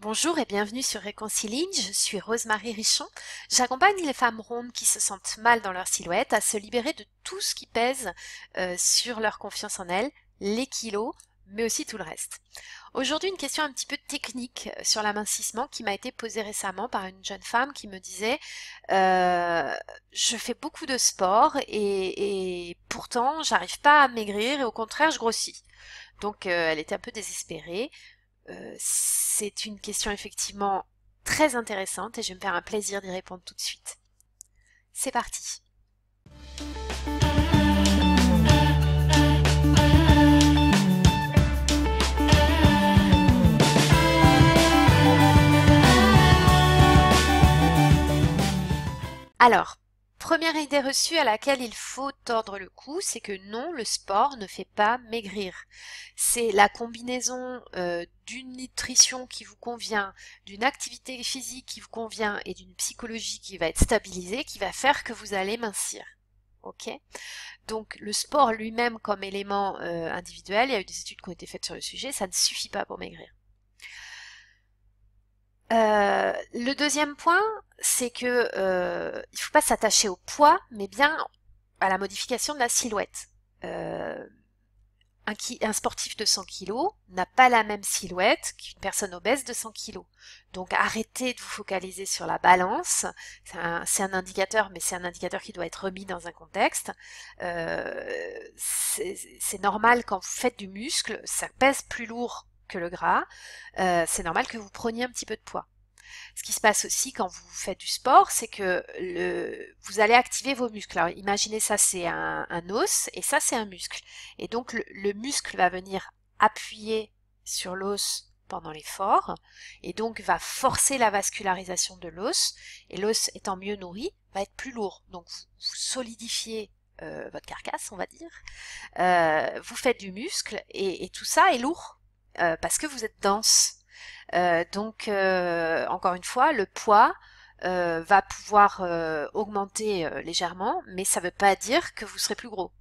Bonjour et bienvenue sur Réconciline, je suis Rosemarie Richon. J'accompagne les femmes rondes qui se sentent mal dans leur silhouette à se libérer de tout ce qui pèse sur leur confiance en elles, les kilos, mais aussi tout le reste. Aujourd'hui, une question un petit peu technique sur l'amincissement qui m'a été posée récemment par une jeune femme qui me disait je fais beaucoup de sport et pourtant j'arrive pas à maigrir et au contraire je grossis. Donc elle était un peu désespérée. C'est une question effectivement très intéressante et je vais me faire un plaisir d'y répondre tout de suite. C'est parti. Alors, première idée reçue à laquelle il faut tordre le cou, c'est que non, le sport ne fait pas maigrir. C'est la combinaison d'une nutrition qui vous convient, d'une activité physique qui vous convient et d'une psychologie qui va être stabilisée qui va faire que vous allez mincir. Ok? Donc le sport lui-même comme élément individuel, il y a eu des études qui ont été faites sur le sujet, ça ne suffit pas pour maigrir. Le deuxième point, c'est que il faut pas s'attacher au poids, mais bien à la modification de la silhouette. Euh, un sportif de 100 kg n'a pas la même silhouette qu'une personne obèse de 100 kg. Donc arrêtez de vous focaliser sur la balance. C'est un indicateur, mais c'est un indicateur qui doit être remis dans un contexte. C'est normal quand vous faites du muscle, ça pèse plus lourd que le gras. C'est normal que vous preniez un petit peu de poids. Ce qui se passe aussi quand vous faites du sport, c'est que vous allez activer vos muscles. Alors imaginez ça, c'est un os et ça c'est un muscle. Et donc le muscle va venir appuyer sur l'os pendant l'effort et donc va forcer la vascularisation de l'os. Et l'os étant mieux nourri, va être plus lourd. Donc vous solidifiez votre carcasse, on va dire. Vous faites du muscle et tout ça est lourd parce que vous êtes dense. Encore une fois, le poids va pouvoir augmenter légèrement, mais ça ne veut pas dire que vous serez plus gros.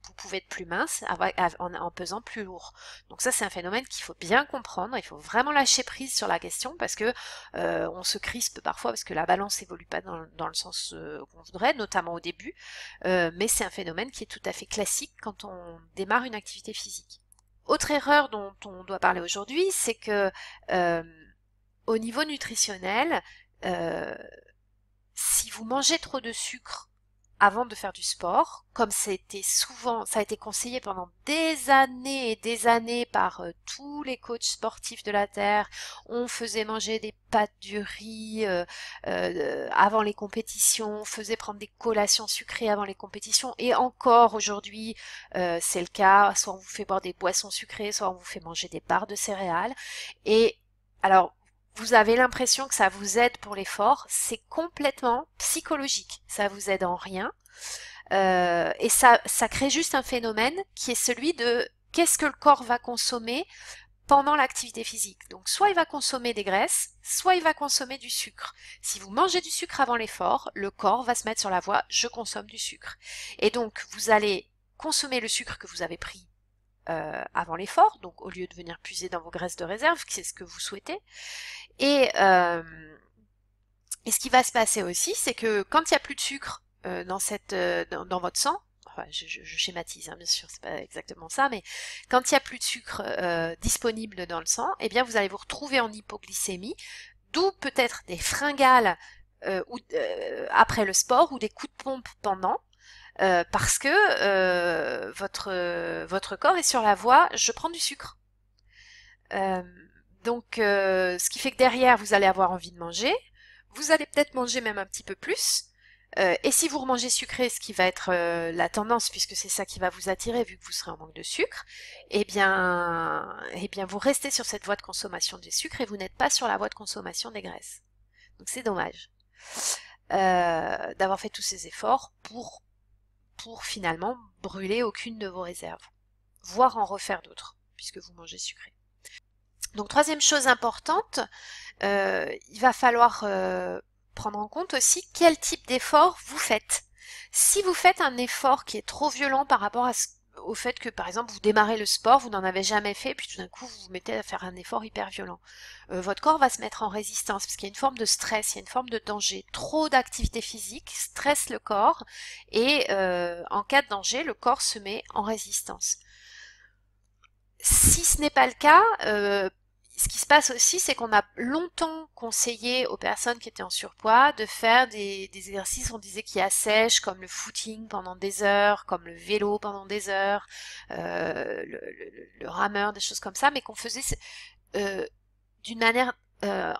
Vous pouvez être plus mince en pesant plus lourd. Donc ça, c'est un phénomène qu'il faut bien comprendre. Il faut vraiment lâcher prise sur la question parce que on se crispe parfois parce que la balance évolue pas dans le sens qu'on voudrait, notamment au début. Mais c'est un phénomène qui est tout à fait classique quand on démarre une activité physique. Autre erreur dont on doit parler aujourd'hui, c'est que euh, au niveau nutritionnel, euh, si vous mangez trop de sucre avant de faire du sport, comme ça a été conseillé pendant des années et des années par tous les coachs sportifs de la Terre, on faisait manger des pâtes, du riz avant les compétitions, on faisait prendre des collations sucrées avant les compétitions, et encore aujourd'hui, c'est le cas, soit on vous fait boire des boissons sucrées, soit on vous fait manger des barres de céréales, et alors, vous avez l'impression que ça vous aide pour l'effort, c'est complètement psychologique. Ça vous aide en rien. Et ça crée juste un phénomène qui est celui de qu'est-ce que le corps va consommer pendant l'activité physique. Donc soit il va consommer des graisses, soit il va consommer du sucre. Si vous mangez du sucre avant l'effort, le corps va se mettre sur la voie je consomme du sucre. Et donc vous allez consommer le sucre que vous avez pris avant l'effort, donc au lieu de venir puiser dans vos graisses de réserve, qui c'est ce que vous souhaitez. Et, euh, et ce qui va se passer aussi, c'est que quand il n'y a plus de sucre dans votre sang, enfin, je schématise, hein, bien sûr, c'est pas exactement ça, mais quand il n'y a plus de sucre disponible dans le sang, eh bien vous allez vous retrouver en hypoglycémie, d'où peut-être des fringales après le sport ou des coups de pompe pendant, parce que votre corps est sur la voie je prends du sucre. Euh, ce qui fait que derrière, vous allez avoir envie de manger. Vous allez peut-être manger même un petit peu plus. Et si vous remangez sucré, ce qui va être la tendance, puisque c'est ça qui va vous attirer, vu que vous serez en manque de sucre, eh bien, vous restez sur cette voie de consommation des sucres et vous n'êtes pas sur la voie de consommation des graisses. Donc c'est dommage d'avoir fait tous ces efforts pour finalement brûler aucune de vos réserves, voire en refaire d'autres, puisque vous mangez sucré. Donc troisième chose importante, il va falloir prendre en compte aussi quel type d'effort vous faites. Si vous faites un effort qui est trop violent par rapport au fait que, par exemple, vous démarrez le sport, vous n'en avez jamais fait, puis tout d'un coup, vous vous mettez à faire un effort hyper violent. Votre corps va se mettre en résistance, parce qu'il y a une forme de stress, il y a une forme de danger. Trop d'activité physique stresse le corps, et en cas de danger, le corps se met en résistance. Si ce n'est pas le cas, ce qui se passe aussi, c'est qu'on a longtemps conseillé aux personnes qui étaient en surpoids de faire des exercices, on disait qui assèchent, comme le footing pendant des heures, comme le vélo pendant des heures, le rameur, des choses comme ça, mais qu'on faisait d'une manière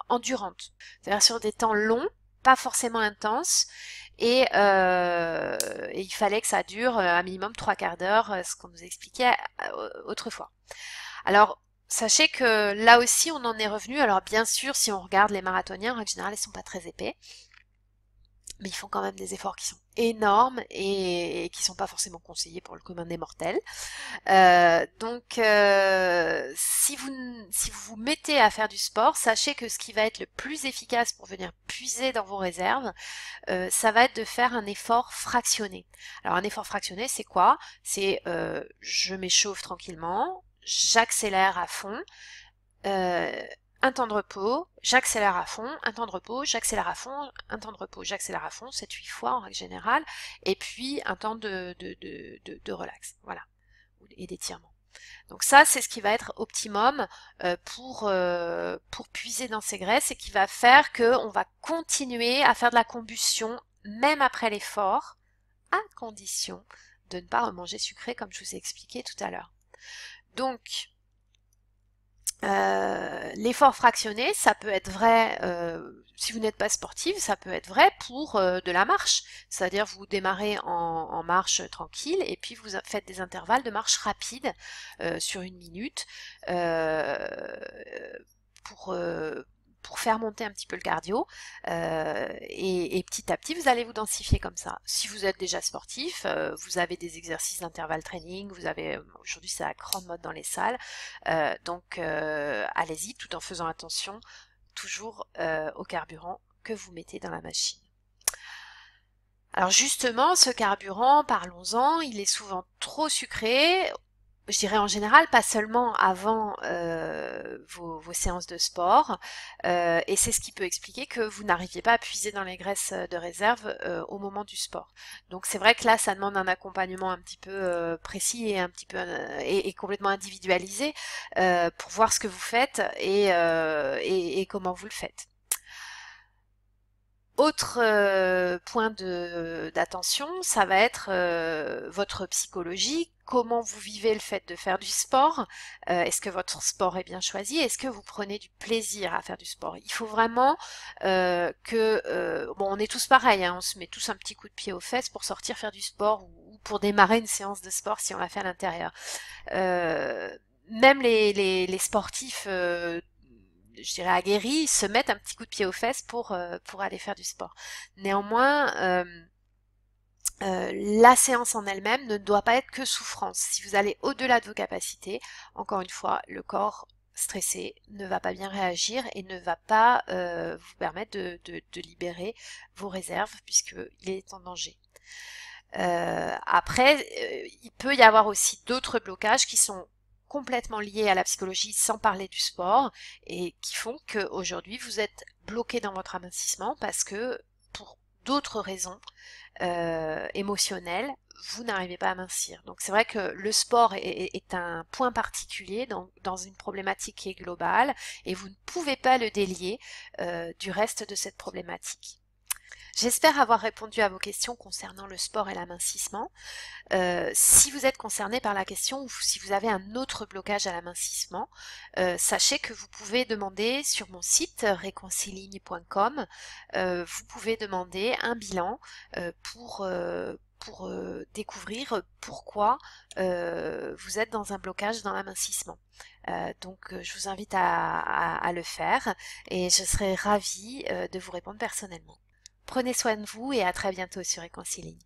endurante, c'est-à-dire sur des temps longs, pas forcément intenses, et il fallait que ça dure un minimum 3/4 d'heure, ce qu'on nous expliquait autrefois. Alors, sachez que là aussi, on en est revenu. Alors, bien sûr, si on regarde les marathoniens, en règle générale, ils sont pas très épais, mais ils font quand même des efforts qui sont énormes et qui sont pas forcément conseillés pour le commun des mortels. Donc, si vous vous mettez à faire du sport, sachez que ce qui va être le plus efficace pour venir puiser dans vos réserves, ça va être de faire un effort fractionné. Alors, un effort fractionné, c'est quoi? C'est je m'échauffe tranquillement, j'accélère à fond, un temps de repos, j'accélère à fond, un temps de repos, j'accélère à fond, un temps de repos, j'accélère à fond, 7-8 fois en règle générale, et puis un temps de relax, voilà, et d'étirement. Donc ça, c'est ce qui va être optimum pour puiser dans ces graisses et qui va faire qu'on va continuer à faire de la combustion même après l'effort, à condition de ne pas remanger sucré comme je vous ai expliqué tout à l'heure. Donc, l'effort fractionné, ça peut être vrai, si vous n'êtes pas sportif, ça peut être vrai pour de la marche. C'est-à-dire vous démarrez en marche tranquille et puis vous faites des intervalles de marche rapide sur 1 minute pour, pour faire monter un petit peu le cardio et petit à petit vous allez vous densifier comme ça. Si vous êtes déjà sportif, vous avez des exercices d'intervalle training, vous avez aujourd'hui c'est à grande mode dans les salles, donc allez-y tout en faisant attention toujours au carburant que vous mettez dans la machine. Alors justement, ce carburant, parlons-en, il est souvent trop sucré. Je dirais en général, pas seulement avant vos séances de sport, et c'est ce qui peut expliquer que vous n'arriviez pas à puiser dans les graisses de réserve au moment du sport. Donc c'est vrai que là, ça demande un accompagnement un petit peu précis et un petit peu et complètement individualisé pour voir ce que vous faites et comment vous le faites. Autre point d'attention, ça va être votre psychologie. Comment vous vivez le fait de faire du sport? Est-ce que votre sport est bien choisi? Est-ce que vous prenez du plaisir à faire du sport? Il faut vraiment bon, on est tous pareils, hein, on se met tous un petit coup de pied aux fesses pour sortir faire du sport ou pour démarrer une séance de sport si on la fait à l'intérieur. Même les sportifs je dirais aguerris, se mettent un petit coup de pied aux fesses pour aller faire du sport. Néanmoins, la séance en elle-même ne doit pas être que souffrance. Si vous allez au-delà de vos capacités, encore une fois, le corps stressé ne va pas bien réagir et ne va pas vous permettre de libérer vos réserves puisqu'il est en danger. Après, il peut y avoir aussi d'autres blocages qui sont complètement liés à la psychologie sans parler du sport et qui font qu'aujourd'hui vous êtes bloqué dans votre amincissement parce que pour d'autres raisons émotionnelles, vous n'arrivez pas à mincir. Donc c'est vrai que le sport est un point particulier dans une problématique qui est globale et vous ne pouvez pas le délier du reste de cette problématique. J'espère avoir répondu à vos questions concernant le sport et l'amincissement. Si vous êtes concerné par la question ou si vous avez un autre blocage à l'amincissement, sachez que vous pouvez demander sur mon site reconciligne.com, vous pouvez demander un bilan pour découvrir pourquoi vous êtes dans un blocage dans l'amincissement. Donc je vous invite à le faire et je serai ravie de vous répondre personnellement. Prenez soin de vous et à très bientôt sur Reconciligne.